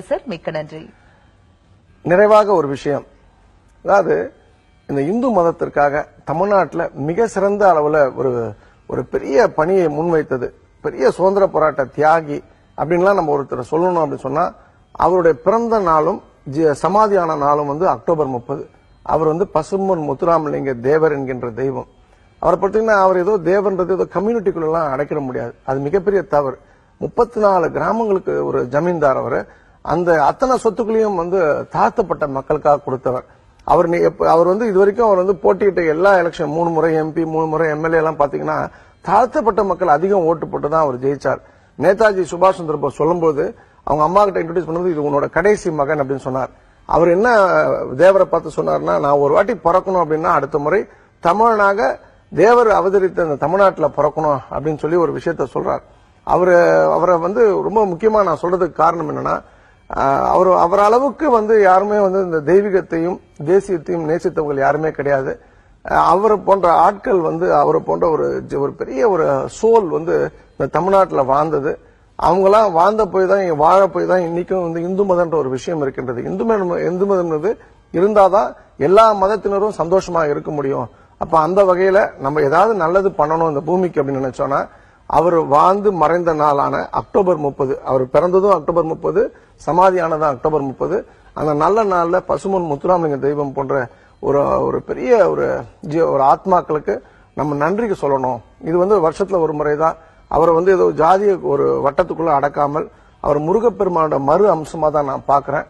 Sir, மிக்க நன்றி. நிறைவாக ஒரு விஷயம், அதாவது இந்த இந்து மதத்திற்காக தமிழ்நாட்டில் மிக சிறந்த அளவுல ஒரு பெரிய பணியை முன்வைத்தது, பெரிய சுதந்திர போராட்ட தியாகி அப்படின்லாம் நம்ம ஒருத்தர் சொல்லணும் அப்படின்னு சொன்னா, அவருடைய பிறந்த நாளும் சமாதியான நாளும் அக்டோபர் 30. அவர் பசும்பொன் முத்துராமலிங்க தேவர் என்கின்ற தெய்வம். அவரை பார்த்தீங்கன்னா அவர் ஏதோ தேவன்றது ஏதோ கம்யூனிட்டிக்குள்ள அடைக்கிற முடியாது, அது மிகப்பெரிய தவறு. 34 கிராமங்களுக்கு ஒரு ஜமீன்தார். அந்த அத்தனை சொத்துக்களையும் தாழ்த்தப்பட்ட மக்களுக்காக கொடுத்தவர். அவர் இது வரைக்கும் அவர் போட்டியிட்ட எல்லா எலெக்ஷன் 3 முறை MP 3 முறை MLA எல்லாம் பாத்தீங்கன்னா தாழ்த்தப்பட்ட மக்கள் அதிகம் ஓட்டு போட்டு தான் அவர் ஜெயிச்சார். நேதாஜி சுபாஷ் சந்திர போஸ் சொல்லும்போது அவங்க அம்மா கிட்ட இன்ட்ரோடியூஸ் பண்ணும்போது இது உன்னோட கடைசி மகன் அப்படின்னு சொன்னார். அவர் என்ன தேவரை பார்த்து சொன்னார்னா, நான் ஒரு வாட்டி பிறக்கணும் அப்படின்னா அடுத்த முறை தமிழனாக தேவர் அவதரித்த அந்த தமிழ்நாட்டில் பிறக்கணும் அப்படின்னு சொல்லி ஒரு விஷயத்த சொல்றார். அவரை ரொம்ப முக்கியமா நான் சொல்றதுக்கு காரணம் என்னன்னா, அவர் அளவுக்கு யாருமே இந்த தெய்வீகத்தையும் தேசியத்தையும் நேசித்தவங்க யாருமே கிடையாது. அவர் போன்ற ஆட்கள் அவரை போன்ற ஒரு பெரிய ஒரு சோல் இந்த தமிழ்நாட்டில் வாழ்ந்தது. அவங்களாம் வாழ்ந்த போய் தான் வாழ போய் தான் இன்னைக்கும் இந்து மதம்ன்ற ஒரு விஷயம் இருக்கின்றது. இந்து மதம் இருந்தாதான் எல்லா மதத்தினரும் சந்தோஷமா இருக்க முடியும். அப்ப அந்த வகையில நம்ம ஏதாவது நல்லது பண்ணணும் இந்த பூமிக்கு அப்படின்னு நினைச்சோம்னா, அவர் வாழ்ந்து மறைந்த நாளான அக்டோபர் 30, அவர் பிறந்ததும் அக்டோபர் 30, சமாதியானதும் அக்டோபர் 30. அந்த நல்ல நாள்ல பசும்பொன் முத்துராமலிங்க தெய்வம் போன்ற ஒரு பெரிய ஒரு ஆத்மாக்களுக்கு நம்ம நன்றிக்கு சொல்லணும். இது வருஷத்துல ஒரு முறைதான். அவரை ஏதோ ஜாதிய ஒரு வட்டத்துக்குள்ள அடக்காமல் அவர் முருகப்பெருமானோட மறு அம்சமா தான் நான் பாக்குறேன்.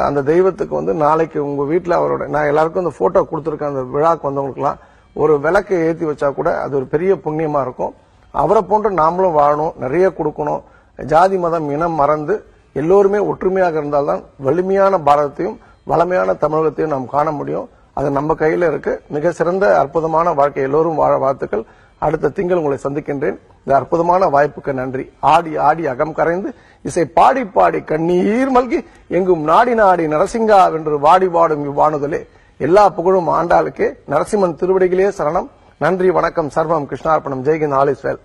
அந்த தெய்வத்துக்கு நாளைக்கு உங்க வீட்டுல அவரோட நான் எல்லாருக்கும் அந்த போட்டோ கொடுத்துருக்கேன். அந்த விழாக்கு வந்தவங்களுக்குலாம் ஒரு விளக்கை ஏற்றி வச்சா கூட அது ஒரு பெரிய புண்ணியமா இருக்கும். அவரை போன்று நாமளும் வாழணும், நிறைய கொடுக்கணும். ஜாதி மதம் இனம் மறந்து எல்லோருமே ஒற்றுமையாக இருந்தால்தான் வலிமையான பாரதத்தையும் வளமையான தமிழகத்தையும் நாம் காண முடியும். அது நம்ம கையில இருக்கு. மிக சிறந்த அற்புதமான வாழ்க்கை எல்லோரும் வாழ வாழ்த்துக்கள். அடுத்த திங்கள் உங்களை சந்திக்கின்றேன். இந்த அற்புதமான வாய்ப்புக்கு நன்றி. ஆடி ஆடி அகம் கரைந்து இசை பாடி பாடி கண்ணீர் மல்கி எங்கும் நாடி நாடி நரசிங்கா வென்று வாடி வாடும் இவ்வாணுதலே எல்லா புகழும் ஆண்டாளுக்கே. நரசிம்மன் திருவடிகளே சரணம். நன்றி, வணக்கம், சர்வம் கிருஷ்ணார்ப்பணம். ஜெய்ஹிந்த், ஆல் இஸ் வெல்.